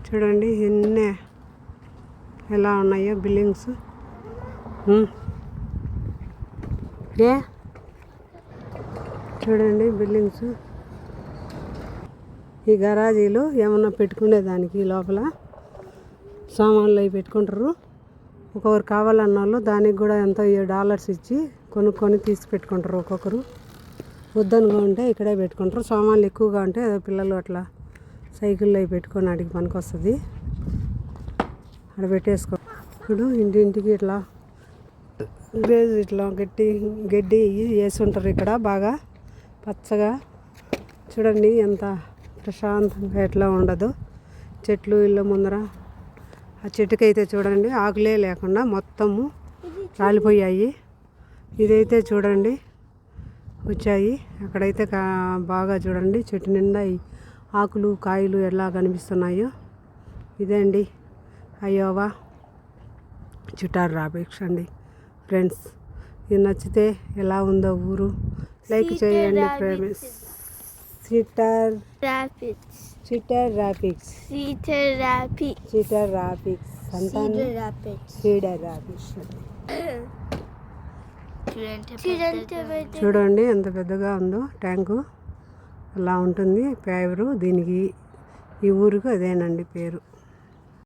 చూడండి ఎన్ని ఎలా ఉన్నాయో బిల్డింగ్స్. చూడండి బిల్డింగ్స్. ఈ గరాజీలు ఏమన్నా పెట్టుకునేదానికి లోపల సామాన్లు అవి పెట్టుకుంటారు. ఒక్కొక్కరు కావాలన్న వాళ్ళు దానికి కూడా ఎంతో $7 ఇచ్చి కొనుక్కొని తీసి పెట్టుకుంటారు. ఒక్కొక్కరు వద్దనుగా ఉంటే ఇక్కడే పెట్టుకుంటారు. సామాన్లు ఎక్కువగా ఉంటే ఏదో పిల్లలు అట్లా సైకిల్లో అవి పెట్టుకొని అడిగి పనికి వస్తుంది. అక్కడ పెట్టేసుకో. ఇప్పుడు ఇంటింటికి ఇట్లా ఇట్లా గడ్డి వేసి ఉంటారు ఇక్కడ బాగా పచ్చగా. చూడండి ఎంత ప్రశాంతంగా ఎట్లా ఉండదు. చెట్లు ఇళ్ళ ముందర ఆ చెట్టుకైతే చూడండి ఆకులే లేకుండా మొత్తము రాలిపోయాయి. ఇదైతే చూడండి వచ్చాయి. అక్కడైతే బాగా చూడండి చెట్టు నిండా ఆకులు కాయలు ఎలా కనిపిస్తున్నాయో. ఇదే అండి అయోవా చిటార్ రాపిడ్స్ అండి ఫ్రెండ్స్. ఇది నచ్చితే ఎలా ఉందో ఊరు లైక్ చేయండి ఫ్రెండ్స్. చిటార్ రాపిడ్స్ చూడండి ఎంత పెద్దగా ఉందో ట్యాంకు. అలా ఉంటుంది పేరు దీనికి. ఈ ఊరికి అదేనండి పేరు.